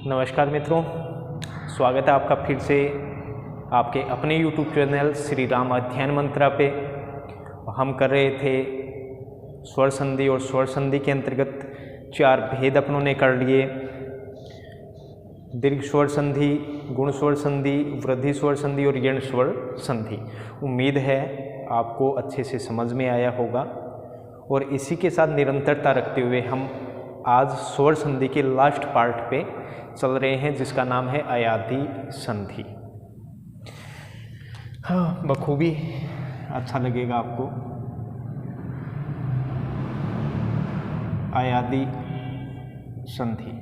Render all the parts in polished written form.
नमस्कार मित्रों, स्वागत है आपका फिर से आपके अपने YouTube चैनल श्री राम अध्ययन मंत्रा पे। हम कर रहे थे स्वर संधि और स्वर संधि के अंतर्गत 4 भेद अपनों ने कर लिए। दीर्घ स्वर संधि, गुण स्वर संधि, वृद्धि स्वर संधि और यण स्वर संधि। उम्मीद है आपको अच्छे से समझ में आया होगा और इसी के साथ निरंतरता रखते हुए हम आज स्वर संधि के लास्ट पार्ट पे चल रहे हैं, जिसका नाम है अयादि संधि। हाँ, बखूबी अच्छा लगेगा आपको। अयादि संधि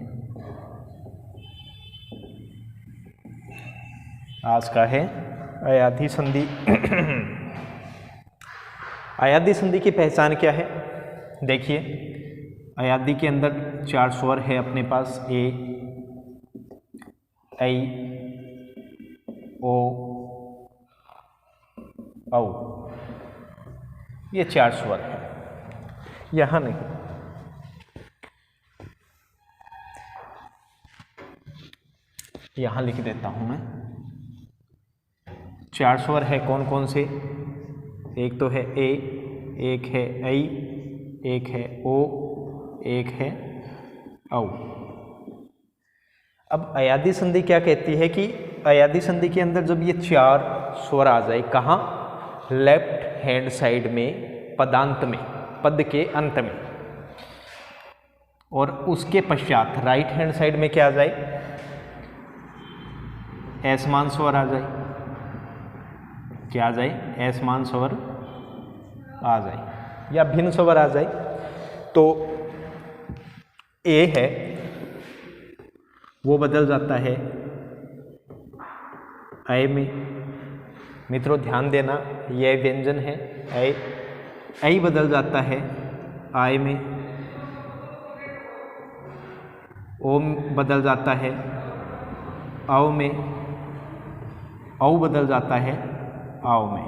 आज का है अयादि संधि। अयादि संधि की पहचान क्या है? देखिए, अयादि के अंदर 4 स्वर है अपने पास, ए, ऐ, ओ, औ। ये 4 स्वर है। यहाँ नहीं, यहाँ लिख देता हूँ मैं। 4 स्वर है कौन कौन से? एक तो है ए, एक है ऐ, एक है ओ, एक है औ। अब अयादि संधि क्या कहती है कि अयादि संधि के अंदर जब ये 4 स्वर आ जाए, कहाँ? लेफ्ट हैंड साइड में, पदांत में, पद के अंत में, और उसके पश्चात राइट हैंड साइड में क्या आ जाए? असमान स्वर आ जाए। क्या आ जाए? असमान स्वर आ जाए या भिन्न स्वर आ जाए। तो ए है वो बदल जाता है ऐ में। मित्रों ध्यान देना, यह व्यंजन है ऐ। ऐ बदल जाता है आय में। ओ बदल जाता है औ में। औ बदल जाता है आओ में।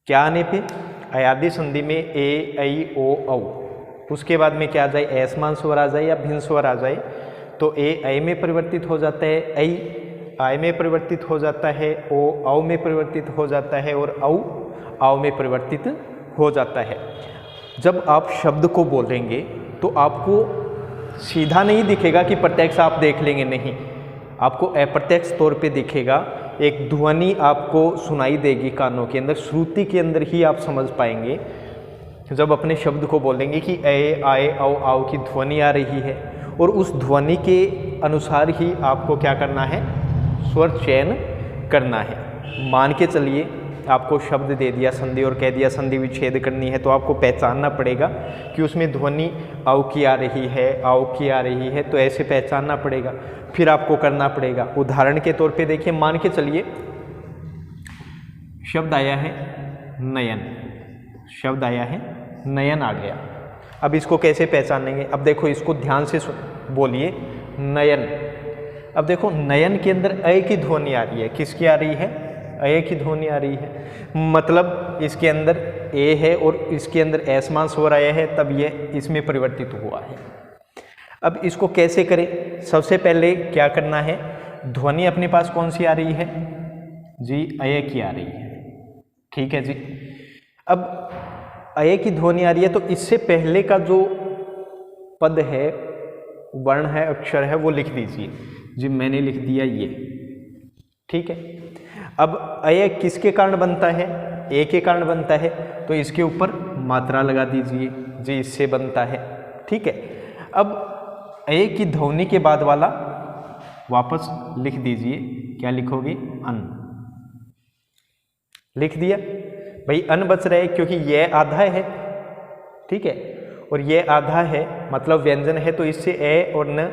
क्या आने पे? अयादि संधि में ए, ऐ, ओ, औ। उसके बाद में क्या आ जाए? असमान स्वर आ जाए या भिन्न स्वर आ जाए। तो ए ऐ में परिवर्तित हो जाता है, ऐ आय में परिवर्तित हो जाता है, ओ औ में परिवर्तित हो जाता है और औ आओ में परिवर्तित हो जाता है। जब आप शब्द को बोलेंगे तो आपको सीधा नहीं दिखेगा कि प्रत्यक्ष आप देख लेंगे, नहीं, आपको अप्रत्यक्ष तौर पे दिखेगा। एक ध्वनि आपको सुनाई देगी कानों के अंदर, श्रुति के अंदर ही आप समझ पाएंगे। जब अपने शब्द को बोलेंगे कि ऐ, आए, औ, आओ की ध्वनि आ रही है, और उस ध्वनि के अनुसार ही आपको क्या करना है? स्वर चयन करना है। मान के चलिए आपको शब्द दे दिया संधि और कह दिया संधि विच्छेद करनी है, तो आपको पहचानना पड़ेगा कि उसमें ध्वनि औ की आ रही है, आओ की आ रही है, तो ऐसे पहचानना पड़ेगा। फिर आपको करना पड़ेगा। उदाहरण के तौर पे देखिए, मान के चलिए शब्द आया है नयन, शब्द आया है नयन आ गया। अब इसको कैसे पहचानेंगे? अब देखो, इसको ध्यान से बोलिए, नयन। अब देखो, नयन के अंदर ऐ की ध्वनि आ रही है। किसकी आ रही है? ऐ की ध्वनि आ रही है। मतलब इसके अंदर ए है और इसके अंदर असमान स्वर आया है, तब ये इसमें परिवर्तित हुआ है। अब इसको कैसे करें? सबसे पहले क्या करना है? ध्वनि अपने पास कौन सी आ रही है जी? ऐ की आ रही है। ठीक है जी। अब ऐ की ध्वनि आ रही है, तो इससे पहले का जो पद है, वर्ण है, अक्षर है, वो लिख दीजिए जी। मैंने लिख दिया ये। ठीक है। अब ऐ किसके कारण बनता है? ए के कारण बनता है, तो इसके ऊपर मात्रा लगा दीजिए जी, इससे बनता है। ठीक है। अब ऐ की ध्वनि के बाद वाला वापस लिख दीजिए। क्या लिखोगे? अन। लिख दिया भाई। अन बच रहा है क्योंकि यह आधा है, ठीक है, और यह आधा है, मतलब व्यंजन है, तो इससे ए और न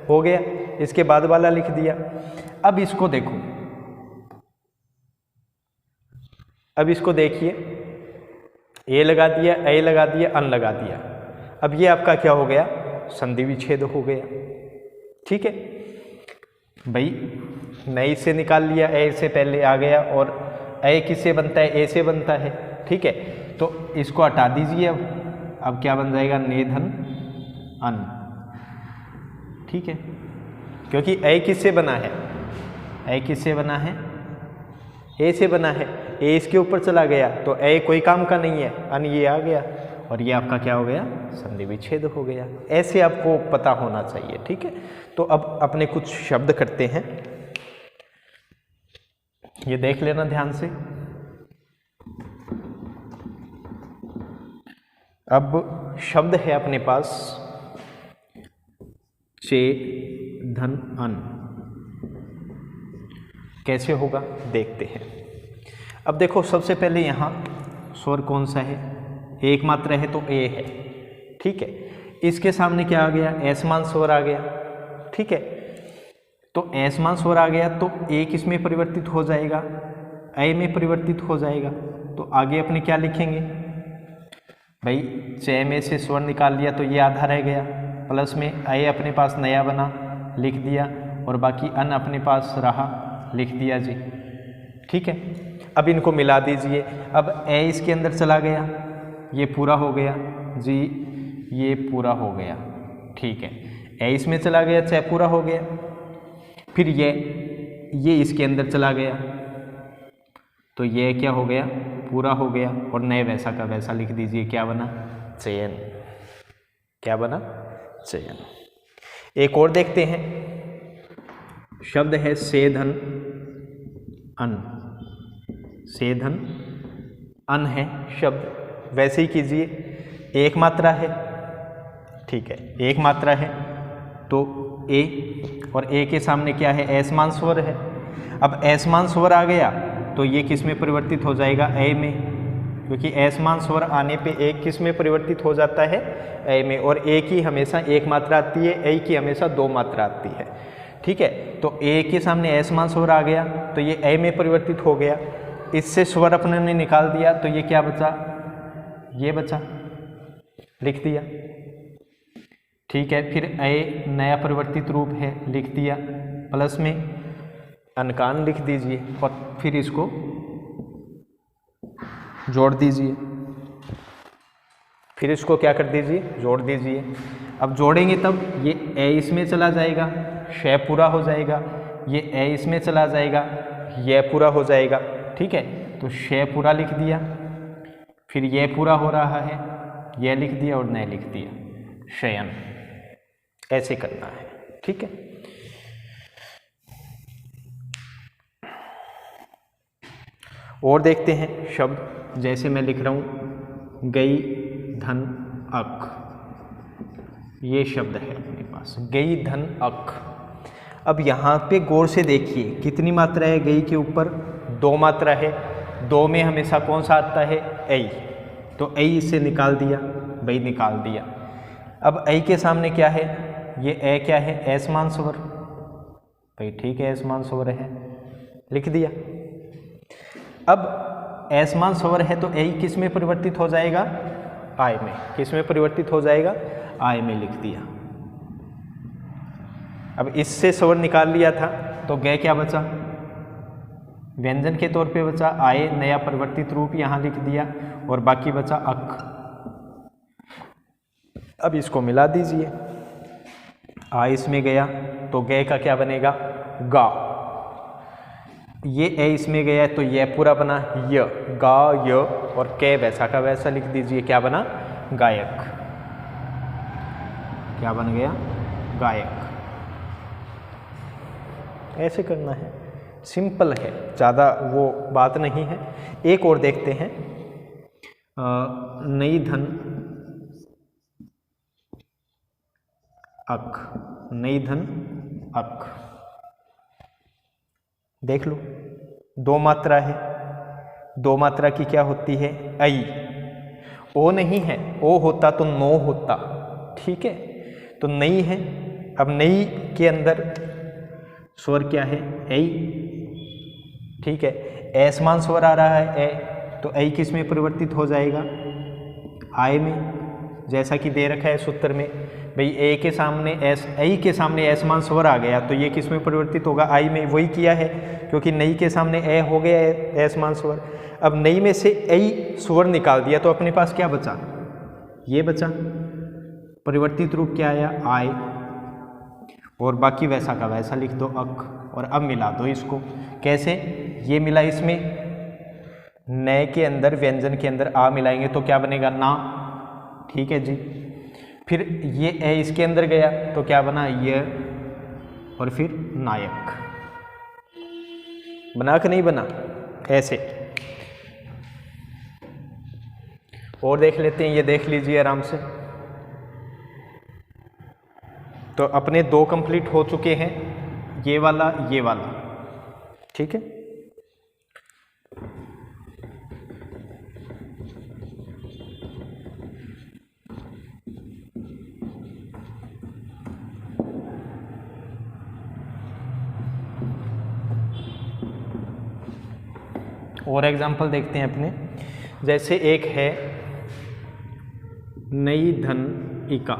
हो गया। इसके बाद वाला लिख दिया। अब इसको देखो, अब इसको देखिए, ए लगा दिया, ऐ लगा दिया, अन लगा दिया। अब ये आपका क्या हो गया? संधि विच्छेद हो गया। ठीक है भाई, नई से निकाल लिया, ए से पहले आ गया, और ए किससे बनता है? ए से बनता है। ठीक है, तो इसको हटा दीजिए। अब क्या बन जाएगा? नेधन अन। ठीक है, क्योंकि ए किससे बना है, ए किससे बना है, ए से बना है, ए इसके ऊपर चला गया तो ए कोई काम का नहीं है, अन ये आ गया और ये आपका क्या हो गया, संधि विच्छेद हो गया। ऐसे आपको पता होना चाहिए, ठीक है। तो अब अपने कुछ शब्द करते हैं, ये देख लेना ध्यान से। अब शब्द है अपने पास चे धन अन, कैसे होगा देखते हैं। अब देखो सबसे पहले यहाँ स्वर कौन सा है, एक मात्रा है तो ए है, ठीक है। इसके सामने क्या आ गया, असमान स्वर आ गया, ठीक है। तो असमान स्वर आ गया तो ए किस में परिवर्तित हो जाएगा, ए में परिवर्तित हो जाएगा। तो आगे अपने क्या लिखेंगे भाई, चे में से स्वर निकाल लिया तो ये आधा रह गया, प्लस में ए अपने पास नया बना लिख दिया और बाकी अन अपने पास रहा लिख दिया जी, ठीक है। अब इनको मिला दीजिए, अब ए इसके अंदर चला गया, ये पूरा हो गया जी, ये पूरा हो गया, ठीक है। ए इसमें चला गया, चे पूरा हो गया, फिर ये इसके अंदर चला गया तो ये क्या हो गया, पूरा हो गया और नए वैसा का वैसा लिख दीजिए, क्या बना, चयन, क्या बना, चयन। एक और देखते हैं, शब्द है सेधन अन, सेधन अन है शब्द, वैसे ही कीजिए, एक मात्रा है, ठीक है, एक मात्रा है तो ए, और ए के सामने क्या है, असमान स्वर है। अब असमान स्वर आ गया तो ये किस में परिवर्तित हो जाएगा, ए में, क्योंकि असमान स्वर आने पे ए किस में परिवर्तित हो जाता है, ए में, और ए की हमेशा एक मात्रा आती है, ए की हमेशा दो मात्रा आती है, ठीक है। तो ए के सामने असमान स्वर आ गया तो ये ए में परिवर्तित हो गया, इससे स्वर अपने ने निकाल दिया तो ये क्या बचा, ये बचा, लिख दिया, ठीक है। फिर ए नया परिवर्तित रूप है, लिख दिया, प्लस में अनकान लिख दीजिए और फिर इसको जोड़ दीजिए, फिर इसको क्या कर दीजिए, जोड़ दीजिए। अब जोड़ेंगे तब ये ए इसमें चला जाएगा, शय पूरा हो जाएगा, ये ए इसमें चला जाएगा, ये पूरा हो जाएगा, ठीक है। तो शय पूरा लिख दिया, फिर ये पूरा हो रहा है, ये लिख दिया और नए लिख दिया, शयन, ऐसे करना है, ठीक है। और देखते हैं शब्द, जैसे मैं लिख रहा हूँ गई धन अक, ये शब्द है अपने पास, गई धन अक। अब यहाँ पे गौर से देखिए कितनी मात्रा है, गई के ऊपर दो मात्रा है, दो में हमेशा कौन सा आता है, ऐ, तो ऐ इसे निकाल दिया भाई, निकाल दिया। अब ऐ के सामने क्या है, ये ए क्या है, असमान स्वर भाई, ठीक है, असमान स्वर है, लिख दिया। अब असमान स्वर है तो ए किस में परिवर्तित हो जाएगा, आय में, किस में परिवर्तित हो जाएगा, आय में, लिख दिया। अब इससे स्वर निकाल लिया था तो गए क्या बचा, व्यंजन के तौर पे बचा, आय नया परिवर्तित रूप यहाँ लिख दिया और बाकी बचा अक। अब इसको मिला दीजिए, आ इसमें गया तो गए का क्या बनेगा, गा, ये ए इसमें गया तो ये पूरा बना य, गा य, और के वैसा का वैसा लिख दीजिए, क्या बना, गायक, क्या बन गया, गायक। ऐसे करना है, सिंपल है, ज़्यादा वो बात नहीं है। एक और देखते हैं, नई धन अक, नई धन अक, देख लो, दो मात्रा है, दो मात्रा की क्या होती है, ऐ, ओ नहीं है, ओ होता तो नो होता, ठीक है। तो नई है, अब नई के अंदर स्वर क्या है, ऐ, ठीक है। असमान स्वर आ रहा है ए, तो ऐ किस में परिवर्तित हो जाएगा, आय में, जैसा कि दे रखा है सूत्र में भाई, ए के सामने एस, ऐ के सामने असमान स्वर आ गया तो ये किस में परिवर्तित होगा, आई में, वही किया है क्योंकि नई के सामने ए हो गया असमान स्वर। अब नई में से ऐ स्वर निकाल दिया तो अपने पास क्या बचा, ये बचा, परिवर्तित रूप क्या आया, आय, और बाकी वैसा का वैसा लिख दो अक, और अब मिला दो इसको। कैसे? ये मिला इसमें, नए के अंदर व्यंजन के अंदर आ मिलाएंगे तो क्या बनेगा? ना। ठीक है जी। फिर ये ए इसके अंदर गया तो क्या बना? ये, और फिर नायक। बना कि नहीं बना? ऐसे। और देख लेते हैं, ये देख लीजिए आराम से। तो अपने दो कंप्लीट हो चुके हैं, ये वाला ये वाला। ठीक है। और एग्जाम्पल देखते हैं अपने। जैसे एक है नई धन इका,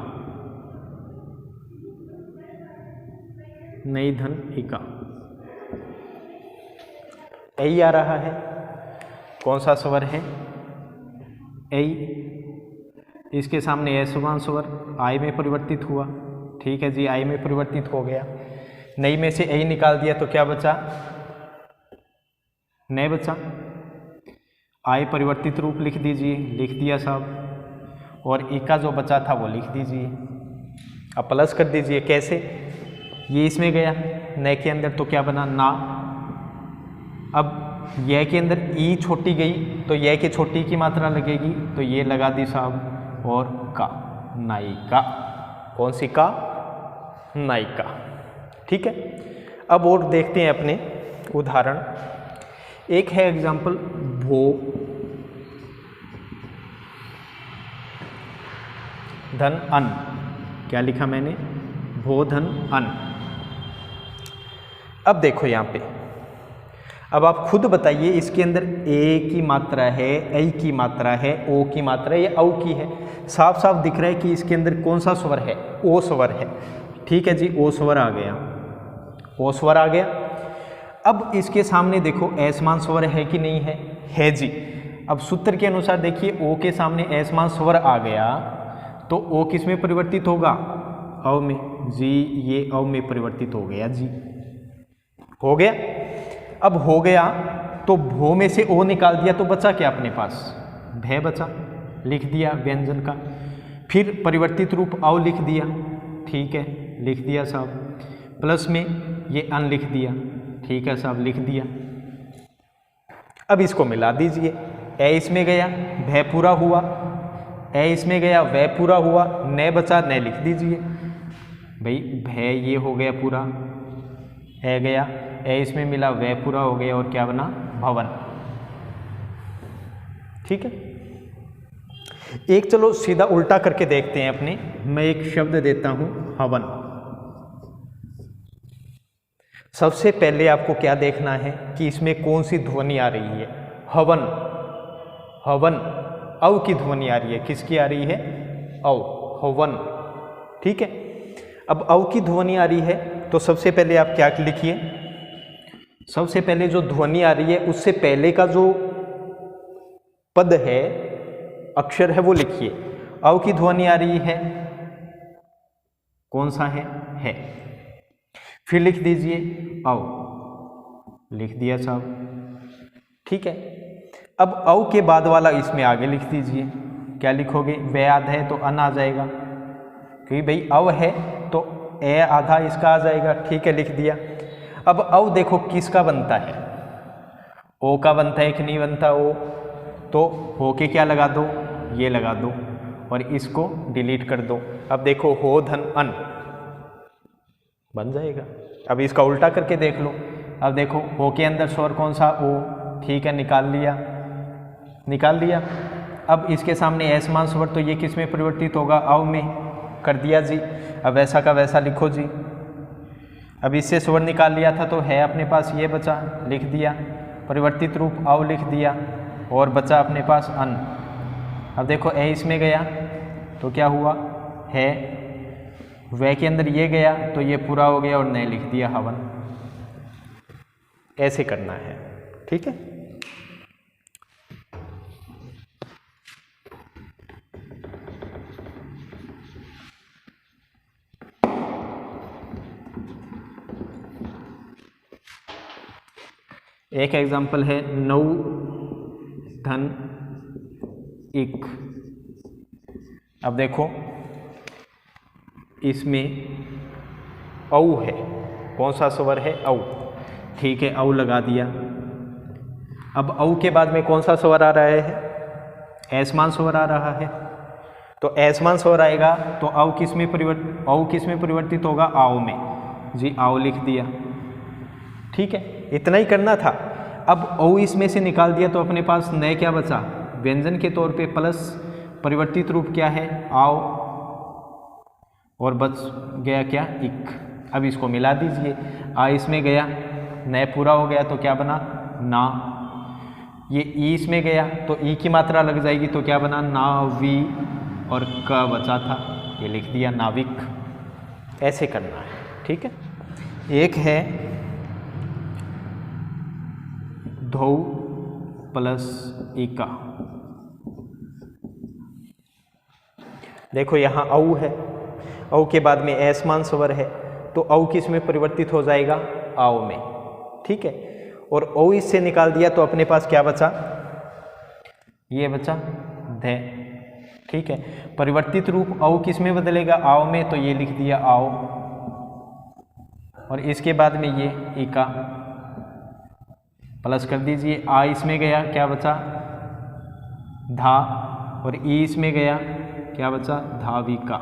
नई धन इका, ऐ आ रहा है। कौन सा स्वर है? ऐ। इसके सामने ऐसवान स्वर आई में परिवर्तित हुआ। ठीक है जी, आई में परिवर्तित हो गया। नई में से ऐ निकाल दिया तो क्या बचा? नए बचा। आई परिवर्तित रूप लिख दीजिए, लिख दिया साहब। और इका जो बचा था वो लिख दीजिए। अब प्लस कर दीजिए। कैसे? ये इसमें गया नए के अंदर तो क्या बना? ना। अब यह के अंदर ई छोटी गई तो यह के छोटी की मात्रा लगेगी तो ये लगा दी साहब। और का, नायिका। कौन सी का? नायिका। ठीक है। अब और देखते हैं अपने उदाहरण। एक है एग्जाम्पल भो धन अन। क्या लिखा मैंने? भो धन अन। अब देखो यहाँ पे, अब आप खुद बताइए इसके अंदर ए की मात्रा है, ऐ की मात्रा है, ओ की मात्रा है या औ की है? साफ साफ दिख रहा है कि इसके अंदर कौन सा स्वर है? ओ स्वर है। ठीक है जी, ओ स्वर आ गया, ओ स्वर आ गया। अब इसके सामने देखो असमान स्वर है कि नहीं है? है जी। अब सूत्र के अनुसार देखिए, ओ के सामने असमान स्वर आ गया तो ओ किस में परिवर्तित होगा? अ में जी। ये अ में परिवर्तित हो गया जी। हो गया। अब हो गया तो भो में से ओ निकाल दिया तो बचा क्या अपने पास? भय बचा, लिख दिया व्यंजन का। फिर परिवर्तित रूप अव लिख दिया। ठीक है, लिख दिया साहब। प्लस में ये अन लिख दिया। ठीक है साहब, लिख दिया। अब इसको मिला दीजिए। ए इसमें गया, भय पूरा हुआ। ए इसमें गया, वह पूरा हुआ। न बचा, न लिख दीजिए भाई। भय ये हो गया पूरा, ए गया, ए इसमें मिला, वह पूरा हो गया। और क्या बना? भवन। ठीक है। एक चलो सीधा उल्टा करके देखते हैं अपने। मैं एक शब्द देता हूं हवन। सबसे पहले आपको क्या देखना है कि इसमें कौन सी ध्वनि आ रही है? हवन। हवन, औ की ध्वनि आ रही है। किसकी आ रही है? औ, हवन। ठीक है। अब औ की ध्वनि आ रही है तो सबसे पहले आप क्या लिखिए? सबसे पहले जो ध्वनि आ रही है उससे पहले का जो पद है, अक्षर है, वो लिखिए। औ की ध्वनि आ रही है, कौन सा है? है। फिर लिख दीजिए औ, लिख दिया साहब। ठीक है। अब औ के बाद वाला इसमें आगे लिख दीजिए। क्या लिखोगे? वे आधा है तो अन आ जाएगा, क्योंकि भाई अव है तो ए आधा इसका आ जाएगा। ठीक है, लिख दिया। अब अव देखो किसका बनता है? ओ का बनता है कि नहीं बनता? ओ तो हो के क्या लगा दो? ये लगा दो और इसको डिलीट कर दो। अब देखो हो धन अन बन जाएगा। अब इसका उल्टा करके देख लो। अब देखो हो के अंदर स्वर कौन सा? ओ। ठीक है, निकाल लिया, निकाल लिया। अब इसके सामने असमान स्वर तो ये किस में परिवर्तित होगा? अव में। कर दिया जी। अब वैसा का वैसा लिखो जी। अब इससे स्वर निकाल लिया था तो है अपने पास, ये बचा, लिख दिया। परिवर्तित रूप अव लिख दिया और बचा अपने पास अन। अब देखो ए इसमें गया तो क्या हुआ? है। वह के अंदर ये गया तो ये पूरा हो गया और नए लिख दिया हवन। ऐसे करना है। ठीक है। एक एग्जाम्पल है नौ धन इक। अब देखो इसमें औ है, कौन सा स्वर है? औ। ठीक है, औ लगा दिया। अब औ के बाद में कौन सा स्वर आ रहा है? ऐसमान स्वर आ रहा है। तो ऐसमान स्वर आएगा तो औ किस में परिवर्तित होगा? आओ में। जी आओ लिख दिया। ठीक है, इतना ही करना था। अब औ इसमें से निकाल दिया तो अपने पास नए क्या बचा? व्यंजन के तौर पे प्लस परिवर्तित रूप क्या है? आओ, और बच गया क्या? इक। अब इसको मिला दीजिए। आ इसमें गया, नए पूरा हो गया तो क्या बना? ना। ये ई इसमें गया तो ई की मात्रा लग जाएगी तो क्या बना? नावी, और क बचा था, ये लिख दिया नाविक। ऐसे करना है। ठीक है, एक है धौ प्लस इका। देखो यहाँ औ है, औ के बाद में ऐसमान स्वर है तो औ किस में परिवर्तित हो जाएगा? आओ में। ठीक है, और औ इससे निकाल दिया तो अपने पास क्या बचा? ये बचा धे। ठीक है, परिवर्तित रूप औ किस में बदलेगा? आओ में, तो ये लिख दिया आओ, और इसके बाद में ये इका प्लस कर दीजिए। आ इसमें गया, क्या बचा? धा, और ई इसमें गया, क्या बचा? धाविका।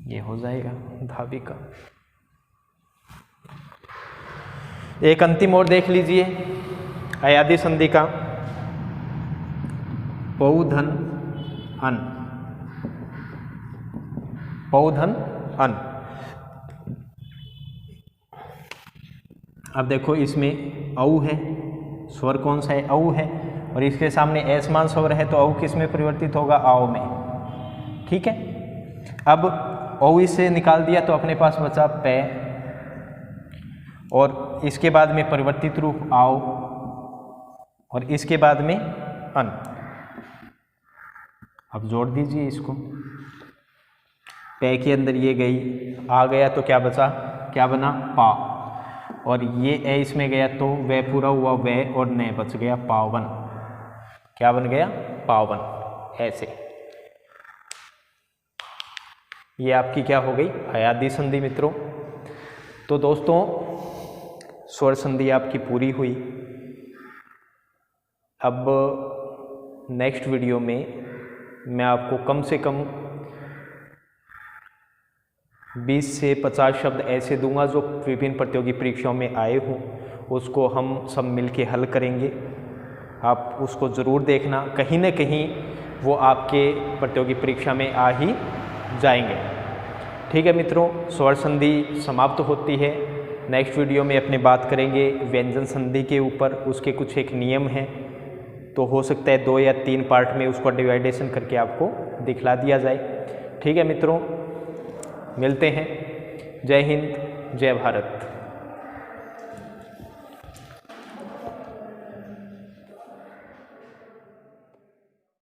ये हो जाएगा धाविका। एक अंतिम और देख लीजिए अयादी संधि का। पौधन अन, पौधन अन। अब देखो इसमें औ है, स्वर कौन सा है? औ है, और इसके सामने ऐसमान स्वर है तो औ किस में परिवर्तित होगा? आओ में। ठीक है, अब औ इससे निकाल दिया तो अपने पास बचा पै, और इसके बाद में परिवर्तित रूप आओ, और इसके बाद में अन। अब जोड़ दीजिए इसको। पै के अंदर ये गई, आ गया तो क्या बचा? क्या बना? पा, और ये ए इसमें गया तो वह पूरा हुआ वह, और ने बच गया पावन। क्या बन गया? पावन। ऐसे ये आपकी क्या हो गई? अयादी संधि मित्रों। तो दोस्तों स्वर संधि आपकी पूरी हुई। अब नेक्स्ट वीडियो में मैं आपको कम से कम 20 से 50 शब्द ऐसे दूंगा जो विभिन्न प्रतियोगी परीक्षाओं में आए हों, उसको हम सब मिलके हल करेंगे। आप उसको ज़रूर देखना, कहीं ना कहीं वो आपके प्रतियोगी परीक्षा में आ ही जाएंगे। ठीक है मित्रों, स्वर संधि समाप्त होती है। नेक्स्ट वीडियो में अपने बात करेंगे व्यंजन संधि के ऊपर। उसके कुछ एक नियम हैं, तो हो सकता है 2 या 3 पार्ट में उसको डिवाइडेशन करके आपको दिखला दिया जाए। ठीक है मित्रों, मिलते हैं। जय हिंद, जय भारत।